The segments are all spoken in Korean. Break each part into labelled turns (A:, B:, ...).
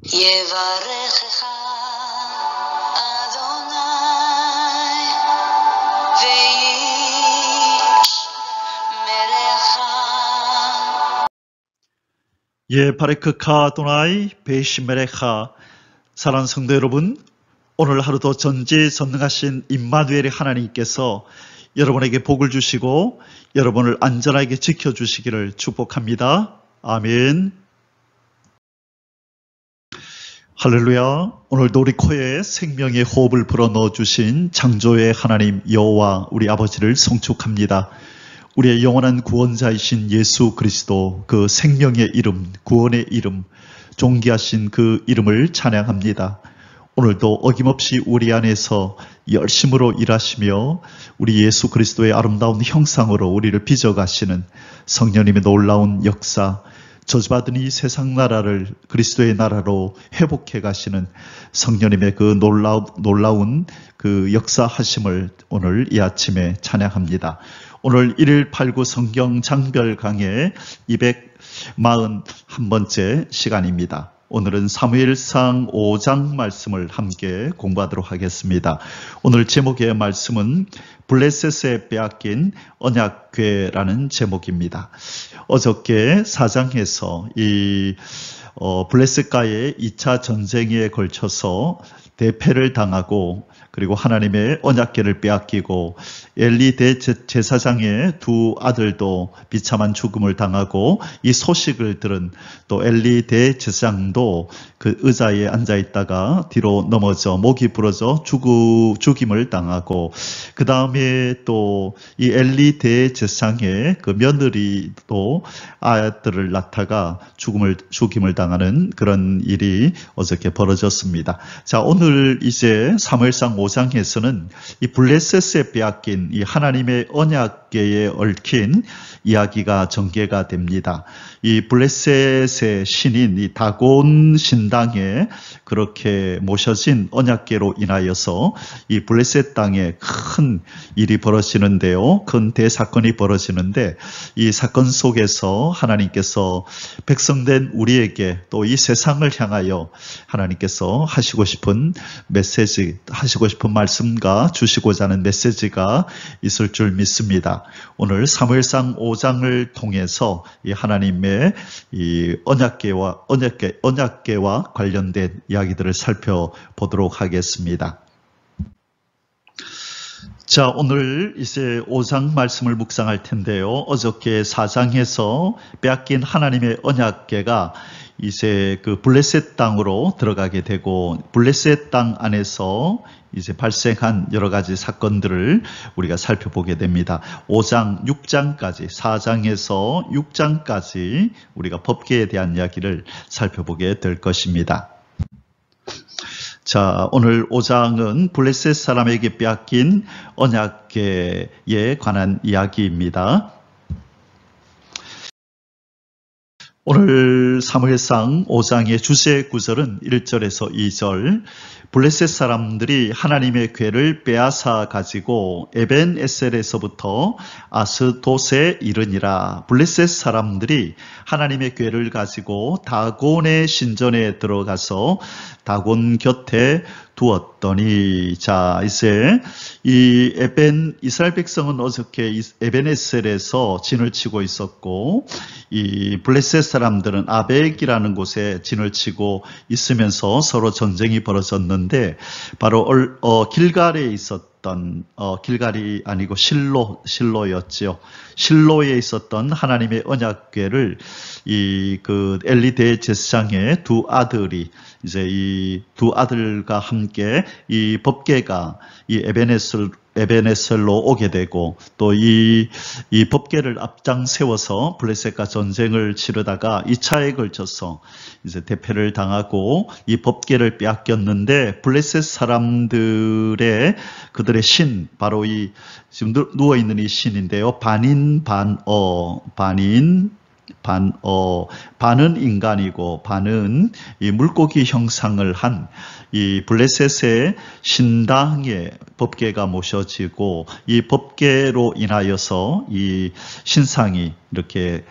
A: יברכך אדוני וישמרך.
B: 예바레크카 아도나이 베이시메레카. 사랑하는 성도 여러분, 오늘 하루도 전지전능하신 임마누엘의 하나님께서 여러분에게 복을 주시고 여러분을 안전하게 지켜주시기를 축복합니다. 아멘. 할렐루야. 오늘도 우리 코에 생명의 호흡을 불어넣어 주신 창조의 하나님 여호와 우리 아버지를 송축합니다. 우리의 영원한 구원자이신 예수 그리스도, 그 생명의 이름, 구원의 이름, 존귀하신 그 이름을 찬양합니다. 오늘도 어김없이 우리 안에서 열심으로 일하시며 우리 예수 그리스도의 아름다운 형상으로 우리를 빚어가시는 성령님의 놀라운 역사, 저주받은 이 세상 나라를 그리스도의 나라로 회복해 가시는 성령님의 그 놀라운 그 역사하심을 오늘 이 아침에 찬양합니다. 오늘 1일 8구 성경 장별 강의 241번째 시간입니다. 오늘은 사무엘상 5장 말씀을 함께 공부하도록 하겠습니다. 오늘 제목의 말씀은 블레셋에 빼앗긴 언약궤라는 제목입니다. 어저께 4장에서 이 블레셋과의 2차 전쟁에 걸쳐서 대패를 당하고 그리고 하나님의 언약궤를 빼앗기고 엘리 대제사장의 두 아들도 비참한 죽음을 당하고 이 소식을 들은 또 엘리 대제사장도 그 의자에 앉아있다가 뒤로 넘어져 목이 부러져 죽임을 당하고 그 다음에 또 이 엘리 대제사장의 그 며느리도 아들을 낳다가 죽임을 당하는 그런 일이 어저께 벌어졌습니다. 자, 오늘 이제 사무엘상 5장에서는 이 블레셋에 빼앗긴 이 하나님의 언약궤에 얽힌 이야기가 전개가 됩니다. 이 블레셋의 신인 이 다곤 신당에 그렇게 모셔진 언약궤로 인하여서 이 블레셋 땅에 큰 일이 벌어지는데요. 큰 대사건이 벌어지는데 이 사건 속에서 하나님께서 백성된 우리에게 또 이 세상을 향하여 하나님께서 하시고 싶은 메시지, 하시고 싶은 말씀과 주시고자 하는 메시지가 있을 줄 믿습니다. 오늘 사무엘상 5장을 통해서 이 하나님의 이 언약궤와 관련된 이야기들을 살펴보도록 하겠습니다. 자, 오늘 이제 5장 말씀을 묵상할 텐데요. 어저께 4장에서 빼앗긴 하나님의 언약궤가 이제 그 블레셋 땅으로 들어가게 되고 블레셋 땅 안에서 이제 발생한 여러 가지 사건들을 우리가 살펴보게 됩니다. 5장, 6장까지, 4장에서 6장까지 우리가 법궤에 대한 이야기를 살펴보게 될 것입니다. 자, 오늘 5장은 블레셋 사람에게 빼앗긴 언약궤에 관한 이야기입니다. 오늘 사무엘상 5장의 주제 구절은 1절에서 2절. 블레셋 사람들이 하나님의 궤를 빼앗아 가지고 에벤에셀에서부터 아스돗에 이르니라. 블레셋 사람들이 하나님의 궤를 가지고 다곤의 신전에 들어가서 다곤 곁에 두었더니, 자, 이제 이스라엘 백성은 어저께 에벤에셀에서 진을 치고 있었고, 이 블레셋 사람들은 아벡이라는 곳에 진을 치고 있으면서 서로 전쟁이 벌어졌는데, 바로 길갈에 있었던 길갈이 아니고 실로였지요. 실로에 있었던 하나님의 언약궤를 그 엘리 대제사장의 두 아들이 이제 이 두 아들과 함께 이 법궤가 이 에벤에셀로 오게 되고 또 이 법궤를 앞장 세워서 블레셋과 전쟁을 치르다가 2차에 걸쳐서 이제 대패를 당하고 이 법궤를 빼앗겼는데 블레셋 사람들의 그들의 신, 바로 이 지금 누워 있는 이 신인데요. 반은 인간이고 반은 이 물고기 형상을 한 이 블레셋의 신당에 법궤가 모셔지고 이 법궤로 인하여서 이 신상이 이렇게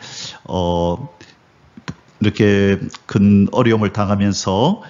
B: 이렇게 큰 어려움을 당하면서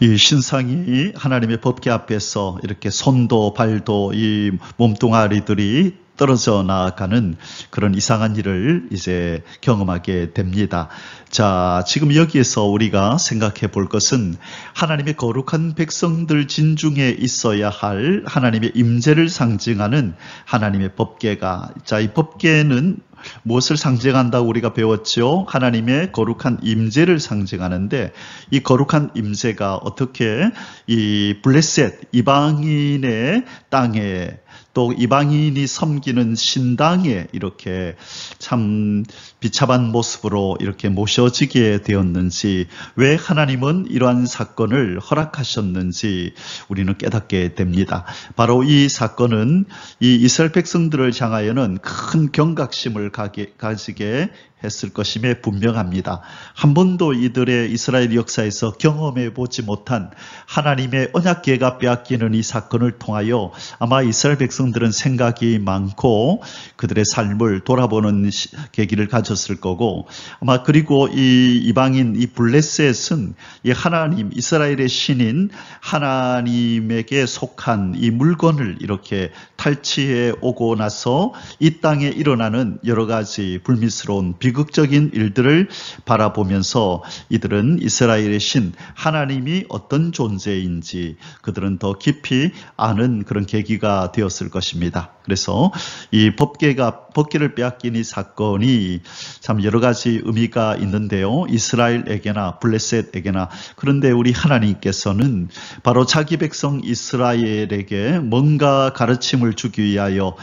B: 이 신상이 하나님의 법궤 앞에서 이렇게 손도 발도 이 몸뚱아리들이 떨어져 나가는 그런 이상한 일을 이제 경험하게 됩니다. 자, 지금 여기에서 우리가 생각해 볼 것은 하나님의 거룩한 백성들 진중에 있어야 할 하나님의 임재를 상징하는 하나님의 법궤가, 자, 이 법궤는 무엇을 상징한다고 우리가 배웠죠? 하나님의 거룩한 임재를 상징하는데, 이 거룩한 임재가 어떻게 이 블레셋 이방인의 땅에, 또 이방인이 섬기는 신당에 이렇게 참 비참한 모습으로 이렇게 모셔지게 되었는지, 왜 하나님은 이러한 사건을 허락하셨는지 우리는 깨닫게 됩니다. 바로 이 사건은 이 이스라엘 백성들을 향하여는 큰 경각심을 가지게 했을 것임에 분명합니다. 한 번도 이들의 이스라엘 역사에서 경험해 보지 못한 하나님의 언약궤가 빼앗기는 이 사건을 통하여 아마 이스라엘 백성들은 생각이 많고 그들의 삶을 돌아보는 계기를 가졌을 거고, 아마 그리고 이 이방인 이 블레셋은 이 하나님 이스라엘의 신인 하나님에게 속한 이 물건을 이렇게 탈취해 오고 나서 이 땅에 일어나는 여러 가지 불미스러운 비극적인 일들을 바라보면서 이들은 이스라엘의 신 하나님이 어떤 존재인지 그들은 더 깊이 아는 그런 계기가 되었을 것입니다. 그래서 이 법궤를 빼앗긴 이 사건이 참 여러 가지 의미가 있는데요. 이스라엘에게나 블레셋에게나. 그런데 우리 하나님께서는 바로 자기 백성 이스라엘에게 뭔가 가르침을 주기 위하여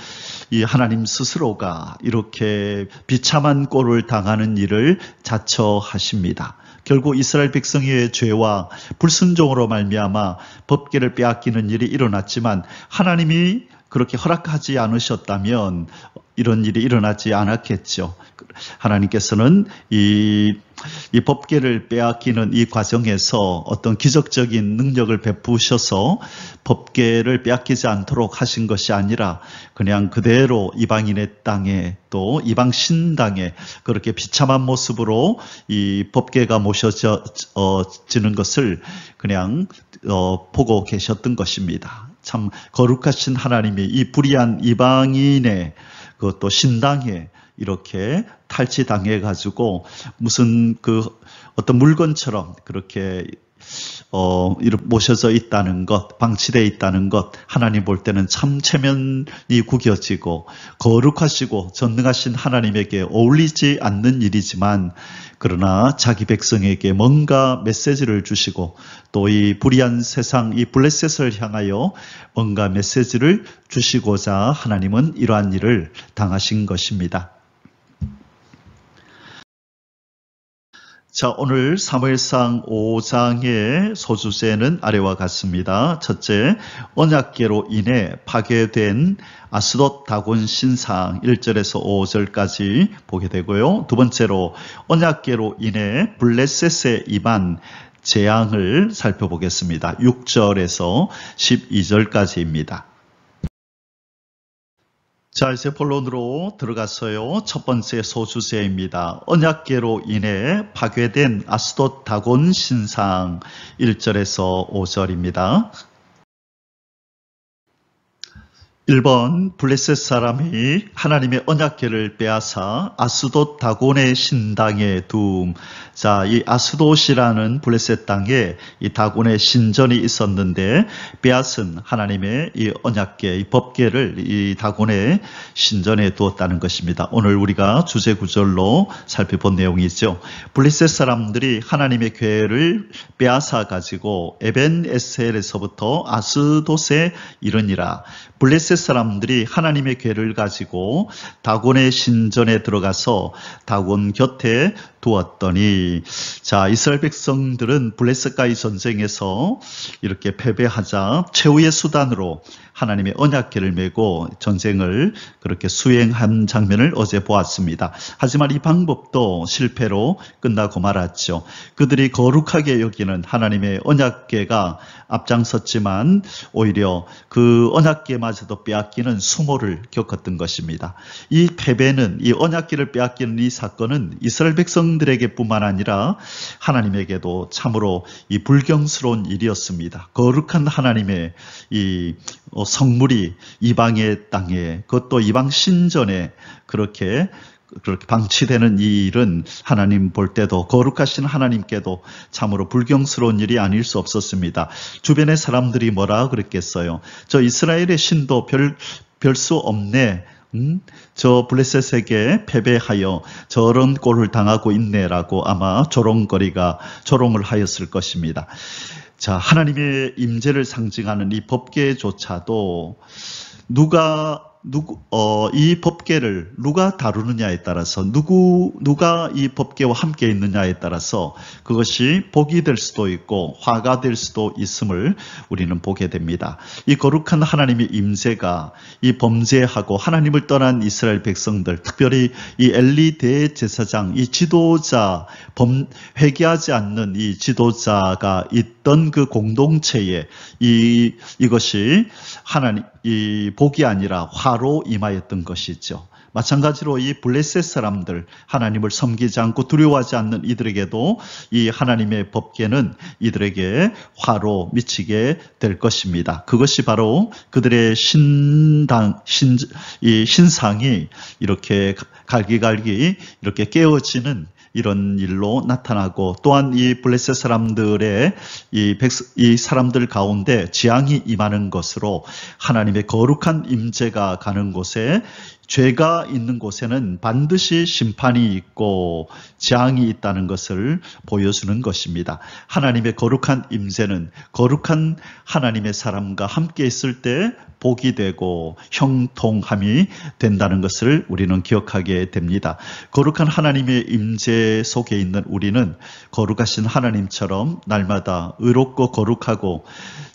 B: 이 하나님 스스로가 이렇게 비참한 꼴을 당하는 일을 자처하십니다. 결국 이스라엘 백성의 죄와 불순종으로 말미암아 법궤를 빼앗기는 일이 일어났지만, 하나님이 그렇게 허락하지 않으셨다면 이런 일이 일어나지 않았겠죠. 하나님께서는 이 법궤를 빼앗기는 이 과정에서 어떤 기적적인 능력을 베푸셔서 법궤를 빼앗기지 않도록 하신 것이 아니라 그냥 그대로 이방인의 땅에 또 이방 신당에 그렇게 비참한 모습으로 이 법궤가 모셔지는 것을 그냥 보고 계셨던 것입니다. 참 거룩하신 하나님이 이 불의한 이방인의 그것도 신당에 이렇게 탈취당해 가지고 무슨 그 어떤 물건처럼 그렇게 모셔져 있다는 것, 방치되어 있다는 것, 하나님 볼 때는 참 체면이 구겨지고 거룩하시고 전능하신 하나님에게 어울리지 않는 일이지만, 그러나 자기 백성에게 뭔가 메시지를 주시고 또 이 불의한 세상 이 블레셋을 향하여 뭔가 메시지를 주시고자 하나님은 이러한 일을 당하신 것입니다. 자, 오늘 사무엘상 5장의 소주제는 아래와 같습니다. 첫째, 언약궤로 인해 파괴된 아스돗 다곤 신상 1절에서 5절까지 보게 되고요. 두 번째로, 언약궤로 인해 블레셋에 임한 재앙을 살펴보겠습니다. 6절에서 12절까지입니다. 자, 이제 본론으로 들어가서요. 첫 번째 소주제입니다. 언약궤로 인해 파괴된 아스돗 다곤 신상 1절에서 5절입니다. 1번, 블레셋 사람이 하나님의 언약궤를 빼앗아 아스돗 다곤의 신당에 둠. 자, 이 아스돗이라는 블레셋 땅에 이 다곤의 신전이 있었는데 빼앗은 하나님의 이 언약궤, 이 법궤를 이 다곤의 신전에 두었다는 것입니다. 오늘 우리가 주제 구절로 살펴본 내용이죠. 블레셋 사람들이 하나님의 궤를 빼앗아 가지고 에벤에셀에서부터 아스돗에 이르니라. 블레셋 사람들이 하나님의 궤를 가지고 다곤의 신전에 들어가서 다곤 곁에 두었더니, 자, 이스라엘 백성들은 블레셋과의 전쟁에서 이렇게 패배하자 최후의 수단으로 하나님의 언약궤를 메고 전쟁을 그렇게 수행한 장면을 어제 보았습니다. 하지만 이 방법도 실패로 끝나고 말았죠. 그들이 거룩하게 여기는 하나님의 언약궤가 앞장섰지만 오히려 그 언약궤마저도 빼앗기는 수모를 겪었던 것입니다. 이 패배는, 이 언약궤를 빼앗기는 이 사건은 이스라엘 백성들에게 뿐만 아니라 하나님에게도 참으로 이 불경스러운 일이었습니다. 거룩한 하나님의 이 성물이 이방의 땅에, 그것도 이방 신전에 그렇게 방치되는 이 일은 하나님 볼 때도, 거룩하신 하나님께도 참으로 불경스러운 일이 아닐 수 없었습니다. 주변의 사람들이 뭐라 그랬겠어요? 저 이스라엘의 신도 별 수 없네. 저 블레셋에게 패배하여 저런 꼴을 당하고 있네라고 아마 조롱을 하였을 것입니다. 자, 하나님의 임재를 상징하는 이 법궤조차도 이 법궤를 누가 다루느냐에 따라서, 누가 이 법궤와 함께 있느냐에 따라서 그것이 복이 될 수도 있고 화가 될 수도 있음을 우리는 보게 됩니다. 이 거룩한 하나님의 임재가 이 범죄하고 하나님을 떠난 이스라엘 백성들, 특별히 이 엘리 대제사장, 이 지도자, 회개하지 않는 이 지도자가 있던 그 공동체에 이것이 이 복이 아니라 화로 임하였던 것이죠. 마찬가지로 이 블레셋 사람들, 하나님을 섬기지 않고 두려워하지 않는 이들에게도 이 하나님의 법궤는 이들에게 화로 미치게 될 것입니다. 그것이 바로 그들의 신상이 이렇게 갈기갈기 이렇게 깨어지는 이런 일로 나타나고, 또한 이 블레셋 사람들의 이 사람들 가운데 재앙이 임하는 것으로 하나님의 거룩한 임재가 가는 곳에, 죄가 있는 곳에는 반드시 심판이 있고 재앙이 있다는 것을 보여주는 것입니다. 하나님의 거룩한 임재는 거룩한 하나님의 사람과 함께 있을 때 복이 되고 형통함이 된다는 것을 우리는 기억하게 됩니다. 거룩한 하나님의 임재 속에 있는 우리는 거룩하신 하나님처럼 날마다 의롭고 거룩하고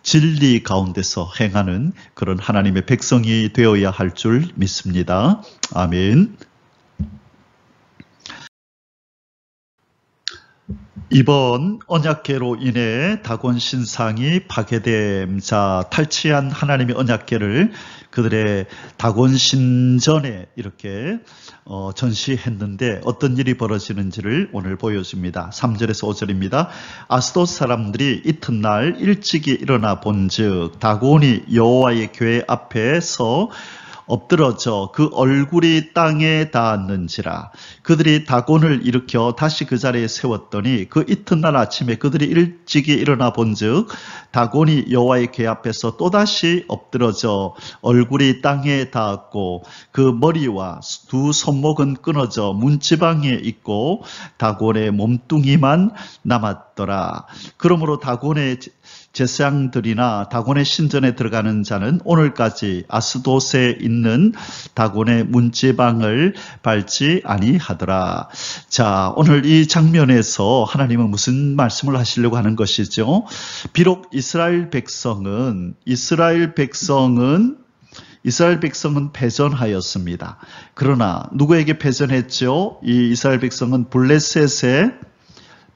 B: 진리 가운데서 행하는 그런 하나님의 백성이 되어야 할 줄 믿습니다. 아멘. 이번 언약궤로 인해 다곤 신상이 파괴됨. 자, 탈취한 하나님의 언약궤를 그들의 다곤 신전에 이렇게 전시했는데 어떤 일이 벌어지는지를 오늘 보여줍니다. 3절에서 5절입니다. 아스돗 사람들이 이튿날 일찍이 일어나 본즉 다곤이 여호와의 궤 앞에서 엎드러져 그 얼굴이 땅에 닿았는지라. 그들이 다곤을 일으켜 다시 그 자리에 세웠더니 그 이튿날 아침에 그들이 일찍이 일어나 본즉 다곤이 여호와의 궤 앞에서 또다시 엎드러져 얼굴이 땅에 닿았고 그 머리와 두 손목은 끊어져 문지방에 있고 다곤의 몸뚱이만 남았더라. 그러므로 다곤의 제사장들이나 다곤의 신전에 들어가는 자는 오늘까지 아스돗에 있는 다곤의 문지방을 밟지 아니하더라. 자, 오늘 이 장면에서 하나님은 무슨 말씀을 하시려고 하는 것이죠? 비록 이스라엘 백성은 패전하였습니다. 그러나 누구에게 패전했죠? 이 이스라엘 백성은 블레셋에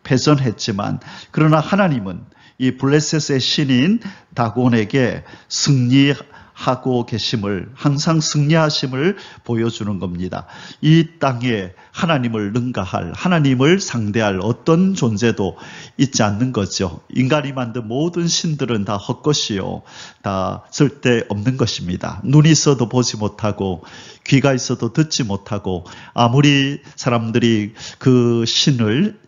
B: 패전했지만, 그러나 하나님은 이 블레셋의 신인 다곤에게 승리하고 계심을, 항상 승리하심을 보여주는 겁니다. 이 땅에 하나님을 능가할, 하나님을 상대할 어떤 존재도 있지 않는 거죠. 인간이 만든 모든 신들은 다 헛것이요, 다 쓸데없는 것입니다. 눈이 있어도 보지 못하고 귀가 있어도 듣지 못하고, 아무리 사람들이 그 신을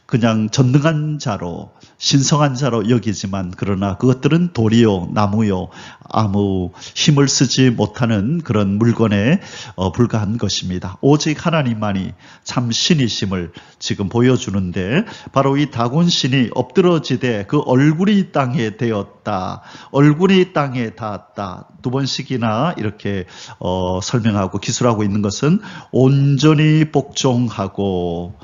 B: 그냥 전능한 자로, 신성한 자로 여기지만, 그러나 그것들은 돌이요 나무요 아무 힘을 쓰지 못하는 그런 물건에 불과한 것입니다. 오직 하나님만이 참 신이심을 지금 보여주는데, 바로 이 다곤 신이 엎드러지되 그 얼굴이 땅에 대었다, 얼굴이 땅에 닿았다, 두 번씩이나 이렇게 설명하고 기술하고 있는 것은 온전히 복종하고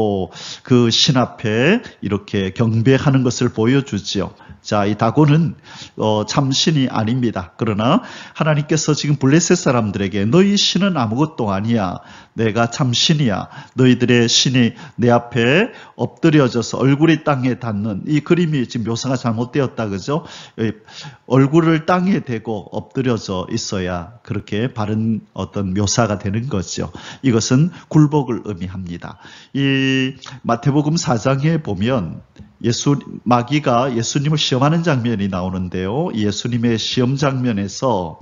B: 또 그 신 앞에 이렇게 경배하는 것을 보여주지요. 자, 이 다곤은 참 신이 아닙니다. 그러나 하나님께서 지금 블레셋 사람들에게 너희 신은 아무것도 아니야. 내가 참 신이야. 너희들의 신이 내 앞에 엎드려져서 얼굴이 땅에 닿는, 이 그림이 지금 묘사가 잘못되었다, 그죠? 얼굴을 땅에 대고 엎드려져 있어야 그렇게 바른 어떤 묘사가 되는 거죠. 이것은 굴복을 의미합니다. 이 마태복음 4장에 보면 마귀가 예수님을 시험하는 장면이 나오는데요. 예수님의 시험 장면에서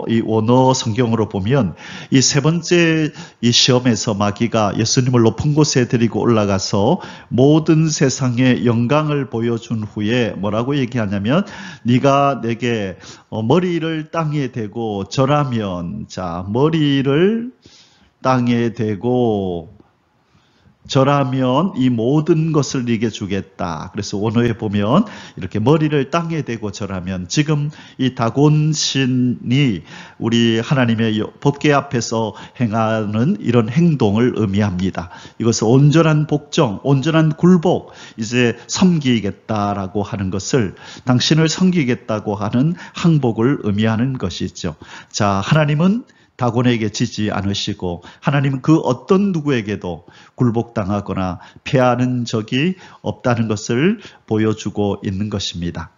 B: 이 원어 성경으로 보면 이 세 번째 이 시험에서 마귀가 예수님을 높은 곳에 데리고 올라가서 모든 세상의 영광을 보여준 후에 뭐라고 얘기하냐면, 네가 내게 머리를 땅에 대고 절하면, 자, 머리를 땅에 대고 절하면 이 모든 것을 네게 주겠다. 그래서 원어에 보면 이렇게 머리를 땅에 대고 절하면, 지금 이 다곤 신이 우리 하나님의 법궤 앞에서 행하는 이런 행동을 의미합니다. 이것은 온전한 복종, 온전한 굴복, 이제 섬기겠다라고 하는 것을, 당신을 섬기겠다고 하는 항복을 의미하는 것이죠. 자, 하나님은 다곤에게 지지 않으시고 하나님은 그 어떤 누구에게도 굴복당하거나 패하는 적이 없다는 것을 보여주고 있는 것입니다.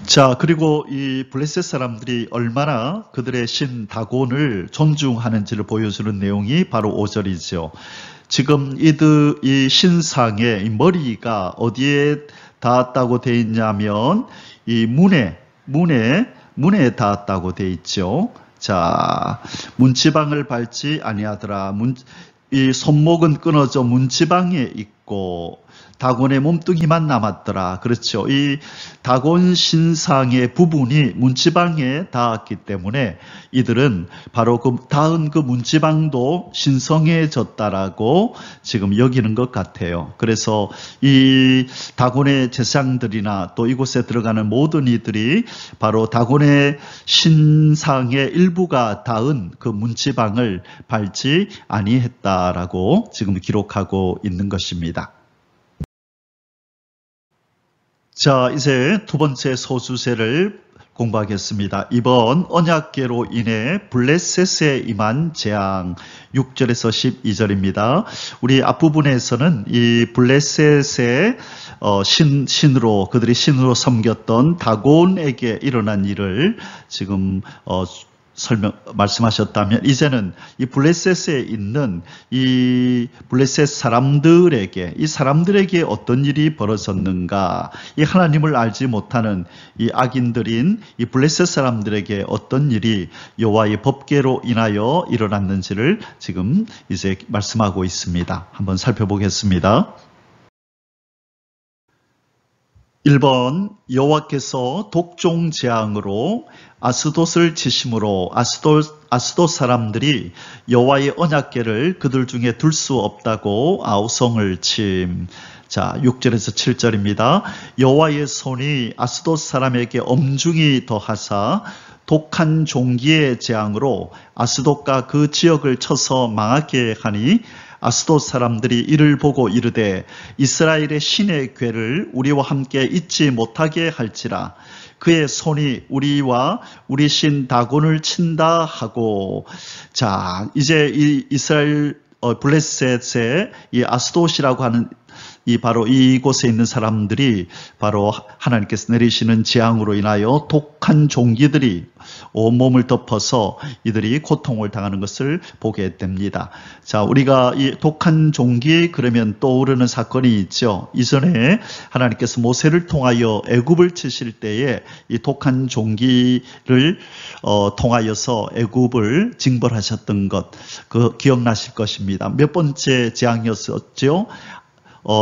B: 자, 그리고 이 블레셋 사람들이 얼마나 그들의 신 다곤을 존중하는지를 보여주는 내용이 바로 5절이죠. 지금 이 신상의 이 머리가 어디에 닿았다고 되어 있냐면 이 문에 닿았다고 되어 있죠. 자, 문지방을 밟지 아니하더라. 이 손목은 끊어져 문지방에 있고 다곤의 몸뚱이만 남았더라. 그렇죠. 이 다곤 신상의 부분이 문지방에 닿았기 때문에 이들은 바로 그 닿은 그 문지방도 신성해졌다라고 지금 여기는 것 같아요. 그래서 이 다곤의 제사장들이나 또 이곳에 들어가는 모든 이들이 바로 다곤의 신상의 일부가 닿은 그 문지방을 밟지 아니했다라고 지금 기록하고 있는 것입니다. 자, 이제 두 번째 소수세를 공부하겠습니다. 이번 언약궤로 인해 블레셋에 임한 재앙, 6절에서 12절입니다. 우리 앞부분에서는 이 블레셋의 신으로, 그들이 신으로 섬겼던 다곤에게 일어난 일을 지금 말씀하셨다면, 이제는 이 블레셋에 있는 이 블레셋 사람들에게, 이 사람들에게 어떤 일이 벌어졌는가, 이 하나님을 알지 못하는 이 악인들인 이 블레셋 사람들에게 어떤 일이 여호와의 법궤로 인하여 일어났는지를 지금 이제 말씀하고 있습니다. 한번 살펴보겠습니다. 1번, 여호와께서 독종 재앙으로 아스돗을 치심으로 아스돗 사람들이 여호와의 언약궤를 그들 중에 둘 수 없다고 아우성을 침. 자, 6절에서 7절입니다. 여호와의 손이 아스돗 사람에게 엄중히 더하사 독한 종기의 재앙으로 아스돗과 그 지역을 쳐서 망하게 하니, 아스돗 사람들이 이를 보고 이르되 이스라엘의 신의 궤를 우리와 함께 잊지 못하게 할지라. 그의 손이 우리와 우리 신 다곤을 친다 하고. 자, 이제 이 이스라엘 블레셋의 이 아스돗이라고 하는 바로 이곳에 있는 사람들이 바로 하나님께서 내리시는 재앙으로 인하여 독한 종기들이 온몸을 덮어서 이들이 고통을 당하는 것을 보게 됩니다. 자, 우리가 이 독한 종기 그러면 떠오르는 사건이 있죠. 이전에 하나님께서 모세를 통하여 애굽을 치실 때에 이 독한 종기를 통하여서 애굽을 징벌하셨던 것, 그 기억나실 것입니다. 몇 번째 재앙이었죠?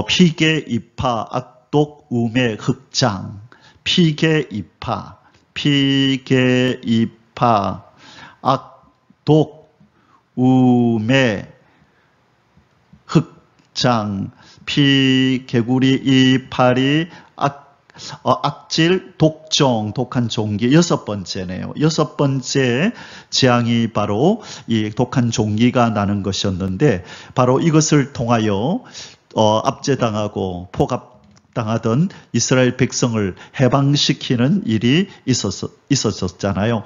B: 피개, 이파, 악독, 우매, 흑장. 피개, 이파, 악독, 우매, 흑장. 피개구리, 이파리, 악질, 독종, 독한 종기 6번째네요. 6번째 재앙이 바로 이 독한 종기가 나는 것이었는데 바로 이것을 통하여 압제당하고 포갑당하던 이스라엘 백성을 해방시키는 일이 있었잖아요.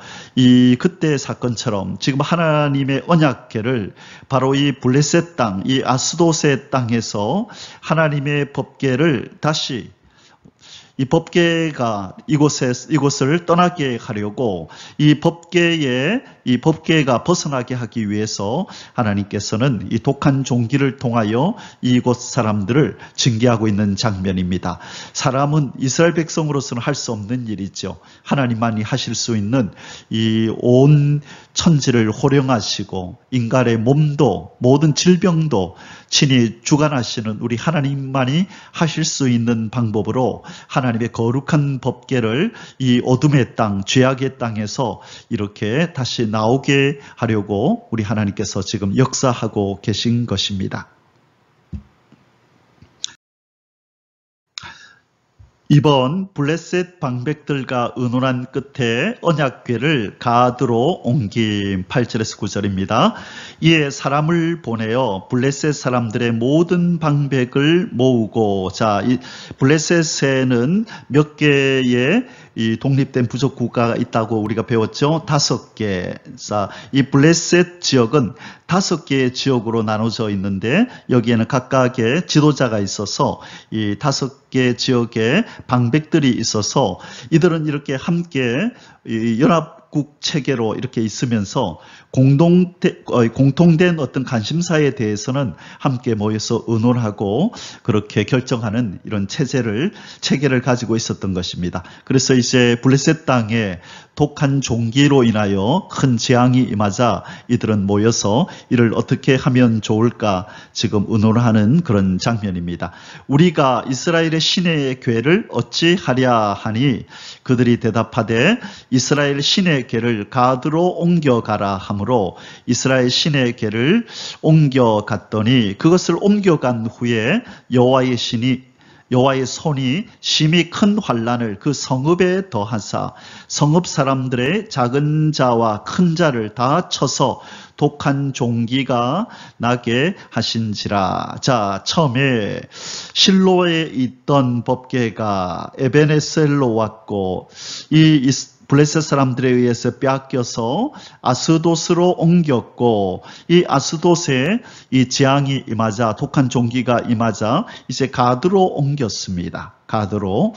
B: 그때 사건처럼 지금 하나님의 언약궤를 바로 이 블레셋 땅, 이 아스돗의 땅에서 하나님의 법궤를 다시 이 법궤가 이곳을 떠나게 하려고 이 법궤가 벗어나게 하기 위해서 하나님께서는 이 독한 종기를 통하여 이곳 사람들을 징계하고 있는 장면입니다. 사람은 이스라엘 백성으로서는 할 수 없는 일이죠. 하나님만이 하실 수 있는 이 온 천지를 호령하시고 인간의 몸도 모든 질병도 친히 주관하시는 우리 하나님만이 하실 수 있는 방법으로 하나님의 거룩한 법궤를 이 어둠의 땅, 죄악의 땅에서 이렇게 다시 나오게 하려고 우리 하나님께서 지금 역사하고 계신 것입니다. 이번 블레셋 방백들과 의논한 끝에 언약궤를 가드로 옮긴 8절에서 9절입니다. 이에 사람을 보내어 블레셋 사람들의 모든 방백을 모으고, 이 블레셋에는 몇 개의 이 독립된 부족 국가가 있다고 우리가 배웠죠. 5개. 이 블레셋 지역은 5개의 지역으로 나눠져 있는데 여기에는 각각의 지도자가 있어서 이 5개 지역에 방백들이 있어서 이들은 이렇게 함께 연합국 체계로 이렇게 있으면서 공통된 어떤 관심사에 대해서는 함께 모여서 의논하고 그렇게 결정하는 이런 체계를 가지고 있었던 것입니다. 그래서 이제 블레셋 땅에 독한 종기로 인하여 큰 재앙이 임하자 이들은 모여서 이를 어떻게 하면 좋을까 지금 의논하는 그런 장면입니다. 우리가 이스라엘의 신의 궤를 어찌하랴 하니 그들이 대답하되 이스라엘 신의 궤를 가드로 옮겨가라 하므로 이스라엘 신의 궤를 옮겨갔더니 그것을 옮겨간 후에 여호와의 손이 심히 큰 환난을 그 성읍에 더하사 성읍 사람들의 작은 자와 큰 자를 다 쳐서 독한 종기가 나게 하신지라. 처음에 실로에 있던 법궤가 에베네셀로 왔고 이 블레셋 사람들에 의해서 빼앗겨서 아스돗으로 옮겼고 이 아스돗에 이 재앙이 임하자 독한 종기가 임하자 이제 가드로 옮겼습니다. 가드로.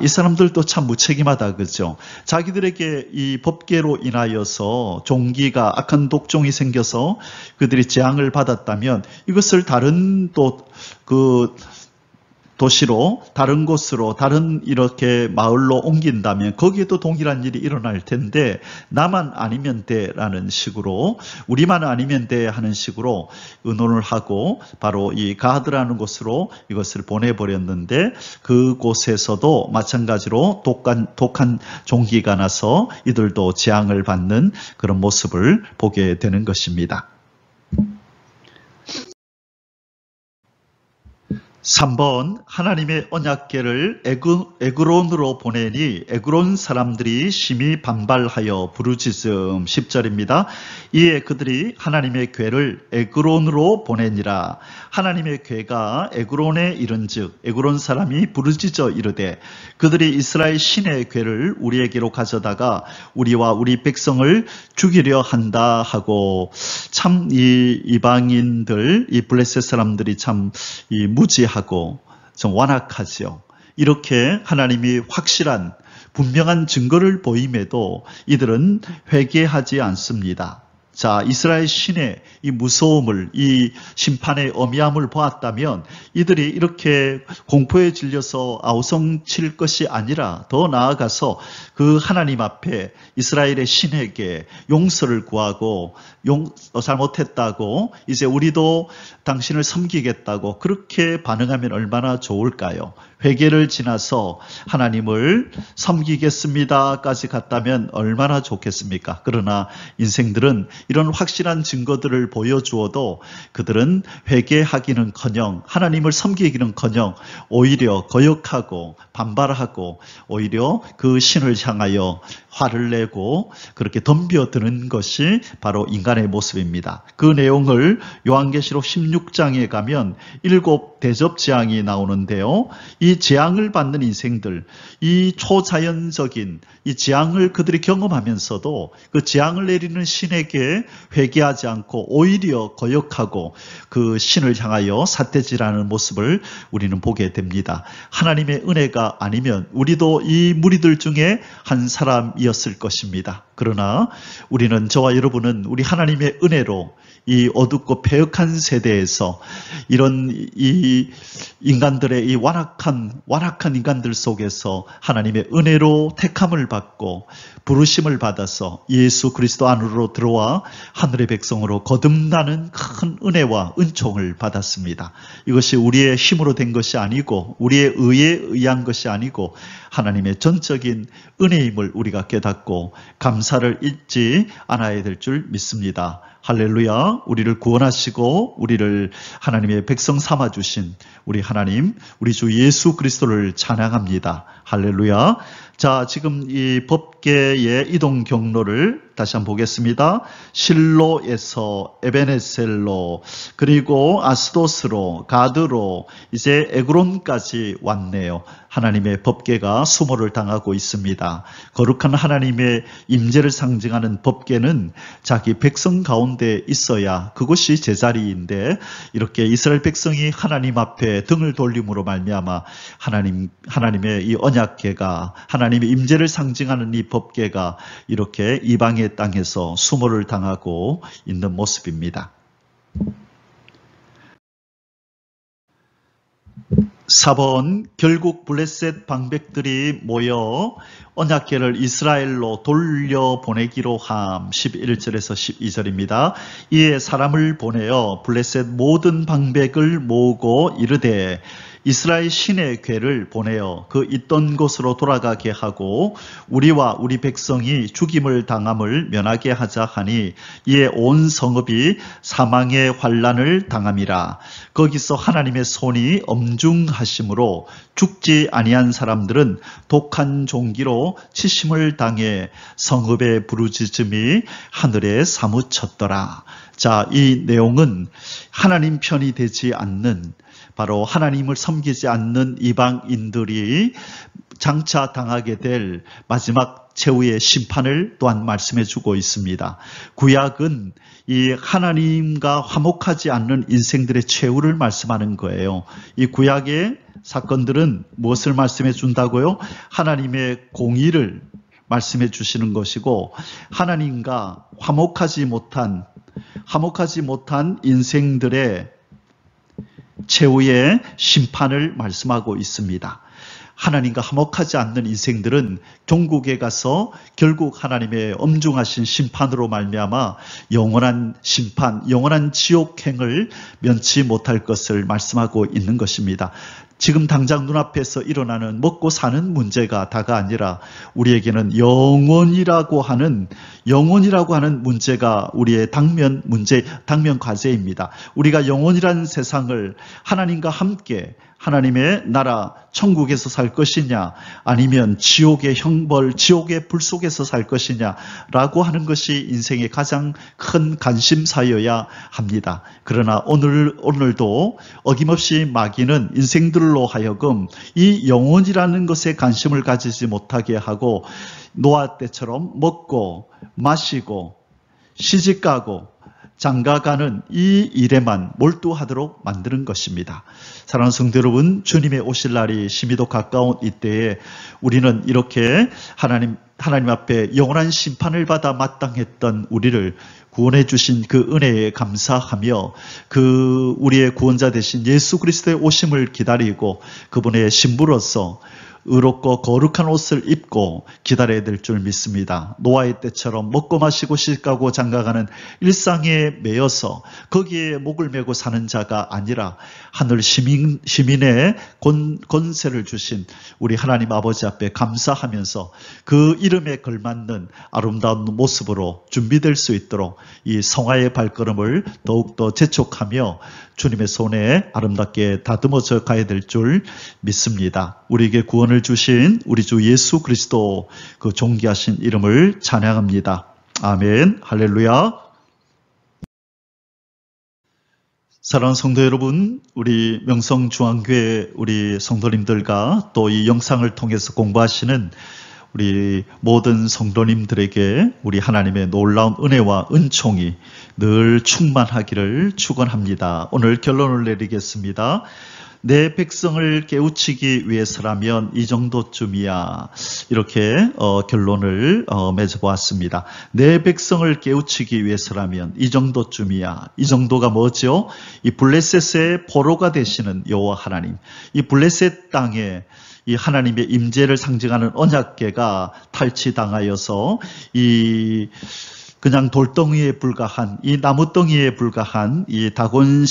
B: 이 사람들도 참 무책임하다, 그죠? 자기들에게 이 법궤로 인하여서 종기가 악한 독종이 생겨서 그들이 재앙을 받았다면 이것을 다른 도시로 다른 곳으로 다른 이렇게 마을로 옮긴다면 거기에도 동일한 일이 일어날 텐데 나만 아니면 돼라는 식으로 우리만 아니면 돼 하는 식으로 의논을 하고 바로 이 가드라는 곳으로 이것을 보내버렸는데 그곳에서도 마찬가지로 독한 종기가 나서 이들도 재앙을 받는 그런 모습을 보게 되는 것입니다. 3번 하나님의 언약궤를 에그론으로 보내니 에그론 사람들이 심히 반발하여 부르짖음. 10절입니다. 이에 그들이 하나님의 궤를 에그론으로 보내니라. 하나님의 궤가 에그론에 이른즉 에그론 사람이 부르짖어 이르되 그들이 이스라엘 신의 궤를 우리에게로 가져다가 우리와 우리 백성을 죽이려 한다 하고 참 이 이방인들 이 블레셋 사람들이 참 이 무지하고 좀 완악하지요. 이렇게 하나님이 확실한 분명한 증거를 보임에도 이들은 회개하지 않습니다. 이스라엘 신의 이 무서움을, 이 심판의 엄미함을 보았다면 이들이 이렇게 공포에 질려서 아우성칠 것이 아니라 더 나아가서 그 하나님 앞에 이스라엘의 신에게 용서를 구하고 잘못했다고 이제 우리도 당신을 섬기겠다고 그렇게 반응하면 얼마나 좋을까요? 회개를 지나서 하나님을 섬기겠습니다까지 갔다면 얼마나 좋겠습니까? 그러나 인생들은 이런 확실한 증거들을 보여주어도 그들은 회개하기는커녕 하나님을 섬기기는커녕 오히려 거역하고 반발하고 오히려 그 신을 향하여 화를 내고 그렇게 덤벼드는 것이 바로 인간의 모습입니다. 그 내용을 요한계시록 16장에 가면 7 대접재앙이 나오는데요. 이 재앙을 받는 인생들, 이 초자연적인 이 재앙을 그들이 경험하면서도 그 재앙을 내리는 신에게 회개하지 않고 오히려 거역하고 그 신을 향하여 삿대질하는 모습을 우리는 보게 됩니다. 하나님의 은혜가 아니면 우리도 이 무리들 중에 한 사람이었을 것입니다. 그러나 우리는, 저와 여러분은 우리 하나님의 은혜로 이 어둡고 패역한 세대에서 이런 이 인간들의 이 완악한 인간들 속에서 하나님의 은혜로 택함을 받고 부르심을 받아서 예수 그리스도 안으로 들어와 하늘의 백성으로 거듭나는 큰 은혜와 은총을 받았습니다. 이것이 우리의 힘으로 된 것이 아니고 우리의 의에 의한 것이 아니고 하나님의 전적인 은혜임을 우리가 깨닫고 감사를 잊지 않아야 될 줄 믿습니다. 할렐루야. 우리를 구원하시고 우리를 하나님의 백성 삼아주신 우리 하나님, 우리 주 예수 그리스도를 찬양합니다. 할렐루야. 자, 지금 이 법궤의 이동 경로를 다시 한번 보겠습니다. 실로에서 에베네셀로, 그리고 아스도스로, 가드로, 이제 에그론까지 왔네요. 하나님의 법궤가 수모를 당하고 있습니다. 거룩한 하나님의 임재를 상징하는 법궤는 자기 백성 가운데 있어야 그것이 제자리인데, 이렇게 이스라엘 백성이 하나님 앞에 등을 돌림으로 말미암아 하나님의 이 언약궤가, 하나님의 임재를 상징하는 이 법궤가 이렇게 이방의 땅에서 수모를 당하고 있는 모습입니다. 4번, 결국 블레셋 방백들이 모여 언약궤를 이스라엘로 돌려보내기로 함. 11절에서 12절입니다. 이에 사람을 보내어 블레셋 모든 방백을 모으고 이르되 이스라엘 신의 궤를 보내어 그 있던 곳으로 돌아가게 하고 우리와 우리 백성이 죽임을 당함을 면하게 하자 하니, 이에 온 성읍이 사망의 환난을 당함이라. 거기서 하나님의 손이 엄중하심으로 죽지 아니한 사람들은 독한 종기로 치심을 당해 성읍의 부르짖음이 하늘에 사무쳤더라. 자, 이 내용은 하나님 편이 되지 않는, 바로 하나님을 섬기지 않는 이방인들이 장차 당하게 될 마지막 최후의 심판을 또한 말씀해 주고 있습니다. 구약은 이 하나님과 화목하지 않는 인생들의 최후를 말씀하는 거예요. 이 구약의 사건들은 무엇을 말씀해 준다고요? 하나님의 공의를 말씀해 주시는 것이고, 하나님과 화목하지 못한 인생들의 최후의 심판을 말씀하고 있습니다. 하나님과 화목하지 않는 인생들은 종국에 가서 결국 하나님의 엄중하신 심판으로 말미암아 영원한 심판, 영원한 지옥행을 면치 못할 것을 말씀하고 있는 것입니다. 지금 당장 눈앞에서 일어나는 먹고 사는 문제가 다가 아니라 우리에게는 영원이라고 하는 문제가 우리의 당면 과제입니다. 우리가 영원이라는 세상을 하나님과 함께 하나님의 나라 천국에서 살 것이냐, 아니면 지옥의 형벌, 지옥의 불 속에서 살 것이냐라고 하는 것이 인생의 가장 큰 관심사여야 합니다. 그러나 오늘도 어김없이 마귀는 인생들로 하여금 이 영혼이라는 것에 관심을 가지지 못하게 하고 노아 때처럼 먹고 마시고 시집가고 장가가는 이 일에만 몰두하도록 만드는 것입니다. 사랑하는 성도 여러분, 주님의 오실 날이 심히도 가까운 이때에 우리는 이렇게 하나님 앞에 영원한 심판을 받아 마땅했던 우리를 구원해 주신 그 은혜에 감사하며 그 우리의 구원자 되신 예수 그리스도의 오심을 기다리고 그분의 신부로서 의롭고 거룩한 옷을 입고 기다려야 될 줄 믿습니다. 노아의 때처럼 먹고 마시고 시집가고 장가가는 일상에 매여서 거기에 목을 메고 사는 자가 아니라 하늘 시민의 권세를 주신 우리 하나님 아버지 앞에 감사하면서 그 이름에 걸맞는 아름다운 모습으로 준비될 수 있도록 이 성화의 발걸음을 더욱더 재촉하며 주님의 손에 아름답게 다듬어져 가야 될 줄 믿습니다. 우리에게 구원을 주신 우리 주 예수 그리스도 그 존귀하신 이름을 찬양합니다. 아멘. 할렐루야. 사랑하는 성도 여러분, 우리 명성중앙교회 우리 성도님들과 또 이 영상을 통해서 공부하시는 우리 모든 성도님들에게 우리 하나님의 놀라운 은혜와 은총이 늘 충만하기를 축원합니다. 오늘 결론을 내리겠습니다. 내 백성을 깨우치기 위해서라면 이 정도쯤이야. 이렇게 결론을 맺어보았습니다. 내 백성을 깨우치기 위해서라면 이 정도쯤이야. 이 정도가 뭐죠? 이 블레셋의 포로가 되시는 여호와 하나님. 이 블레셋 땅에 이 하나님의 임재를 상징하는 언약궤가 탈취당하여서 그냥 돌덩이에 불과한 이 나무덩이에 불과한 이 다곤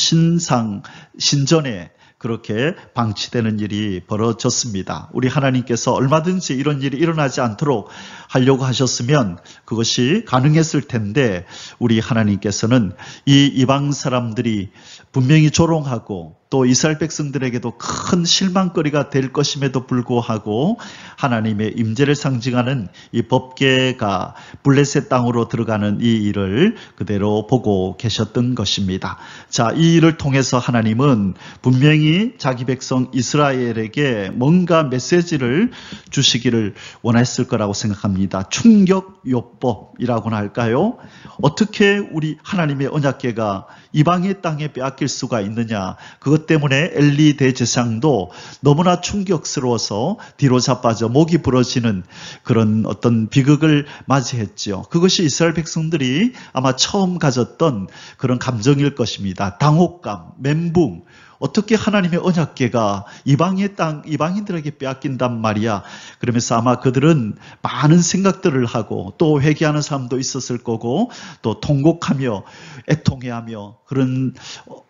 B: 신전에 그렇게 방치되는 일이 벌어졌습니다. 우리 하나님께서 얼마든지 이런 일이 일어나지 않도록 하려고 하셨으면 그것이 가능했을 텐데 우리 하나님께서는 이 이방 사람들이 분명히 조롱하고 또 이스라엘 백성들에게도 큰 실망거리가 될 것임에도 불구하고 하나님의 임재를 상징하는 이 법궤가 블레셋 땅으로 들어가는 이 일을 그대로 보고 계셨던 것입니다. 자, 이 일을 통해서 하나님은 분명히 자기 백성 이스라엘에게 뭔가 메시지를 주시기를 원했을 거라고 생각합니다. 충격요법이라고나 할까요? 어떻게 우리 하나님의 언약궤가 이방의 땅에 빼앗길 수가 있느냐. 그것 때문에 엘리 대제사장도 너무나 충격스러워서 뒤로 자빠져 목이 부러지는 그런 어떤 비극을 맞이했죠. 그것이 이스라엘 백성들이 아마 처음 가졌던 그런 감정일 것입니다. 당혹감, 멘붕. 어떻게 하나님의 언약궤가 이방의 땅, 이방인들에게 빼앗긴단 말이야. 그러면서 아마 그들은 많은 생각들을 하고 또 회개하는 사람도 있었을 거고 또 통곡하며 애통해하며 그런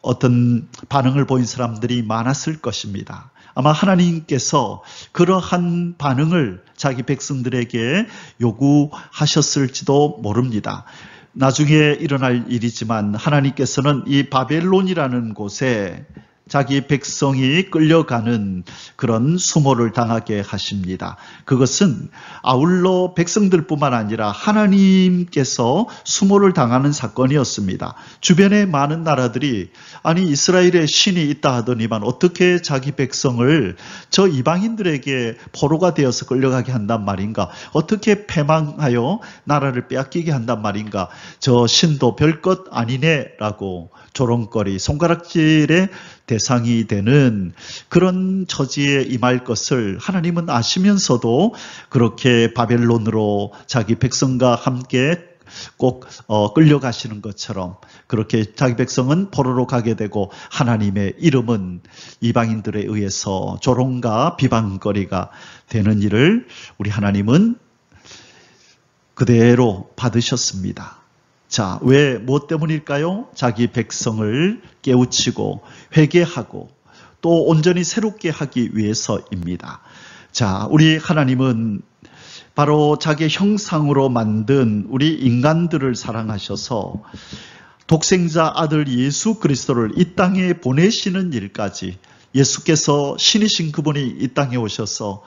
B: 어떤 반응을 보인 사람들이 많았을 것입니다. 아마 하나님께서 그러한 반응을 자기 백성들에게 요구하셨을지도 모릅니다. 나중에 일어날 일이지만 하나님께서는 이 바벨론이라는 곳에 자기 백성이 끌려가는 그런 수모를 당하게 하십니다. 그것은 아울러 백성들뿐만 아니라 하나님께서 수모를 당하는 사건이었습니다. 주변의 많은 나라들이 아니 이스라엘의 신이 있다 하더니만 어떻게 자기 백성을 저 이방인들에게 포로가 되어서 끌려가게 한단 말인가? 어떻게 패망하여 나라를 빼앗기게 한단 말인가? 저 신도 별것 아니네라고 조롱거리, 손가락질의 대상이 되는 그런 처지에 임할 것을 하나님은 아시면서도 그렇게 바벨론으로 자기 백성과 함께 꼭 끌려가시는 것처럼 그렇게 자기 백성은 포로로 가게 되고 하나님의 이름은 이방인들에 의해서 조롱과 비방거리가 되는 일을 우리 하나님은 그대로 받으셨습니다. 자, 무엇 때문일까요? 자기 백성을 깨우치고 회개하고 또 온전히 새롭게 하기 위해서입니다. 자, 우리 하나님은 바로 자기 형상으로 만든 우리 인간들을 사랑하셔서 독생자 아들 예수 그리스도를 이 땅에 보내시는 일까지 예수께서 신이신 그분이 이 땅에 오셔서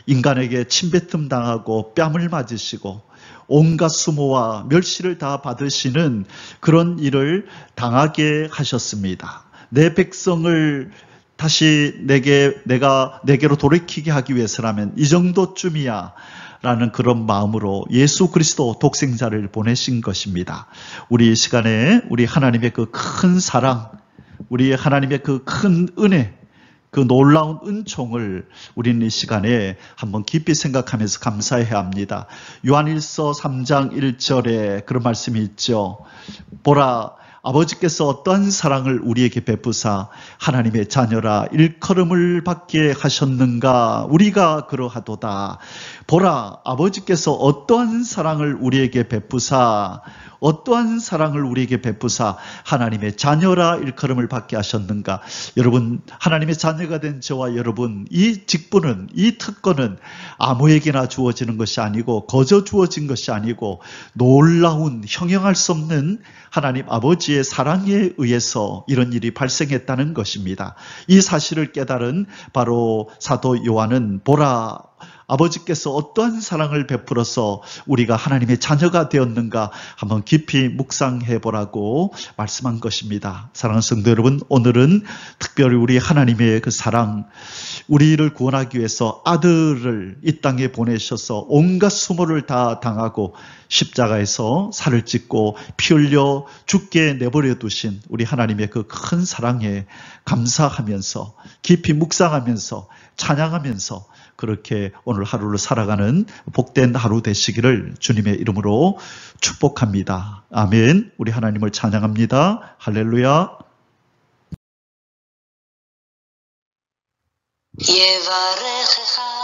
B: 인간에게 침뱉음 당하고 뺨을 맞으시고 온갖 수모와 멸시를 다 받으시는 그런 일을 당하게 하셨습니다. 내 백성을 다시 내게로 돌이키게 하기 위해서라면 이 정도쯤이야 라는 그런 마음으로 예수 그리스도 독생자를 보내신 것입니다. 우리 이 시간에 우리 하나님의 그 큰 사랑, 우리 하나님의 그 큰 은혜, 그 놀라운 은총을 우리는 이 시간에 한번 깊이 생각하면서 감사해야 합니다. 요한일서 3장 1절에 그런 말씀이 있죠. 보라, 아버지께서 어떠한 사랑을 우리에게 베푸사 하나님의 자녀라 일컬음을 받게 하셨는가? 우리가 그러하도다. 보라, 아버지께서 어떠한 사랑을 우리에게 베푸사 어떠한 사랑을 우리에게 베푸사 하나님의 자녀라 일컬음을 받게 하셨는가? 여러분, 하나님의 자녀가 된 저와 여러분, 이 직분은, 이 특권은 아무에게나 주어지는 것이 아니고 거저 주어진 것이 아니고 놀라운 형용할 수 없는 하나님 아버지의 사랑에 의해서 이런 일이 발생했다는 것입니다. 이 사실을 깨달은 바로 사도 요한은 보라, 아버지께서 어떠한 사랑을 베풀어서 우리가 하나님의 자녀가 되었는가 한번 깊이 묵상해 보라고 말씀한 것입니다. 사랑하는 성도 여러분, 오늘은 특별히 우리 하나님의 그 사랑, 우리를 구원하기 위해서 아들을 이 땅에 보내셔서 온갖 수모를 다 당하고 십자가에서 살을 찢고 피 흘려 죽게 내버려 두신 우리 하나님의 그 큰 사랑에 감사하면서 깊이 묵상하면서 찬양하면서 그렇게 오늘 하루를 살아가는 복된 하루 되시기를 주님의 이름으로 축복합니다. 아멘. 우리 하나님을 찬양합니다. 할렐루야.
A: יברכך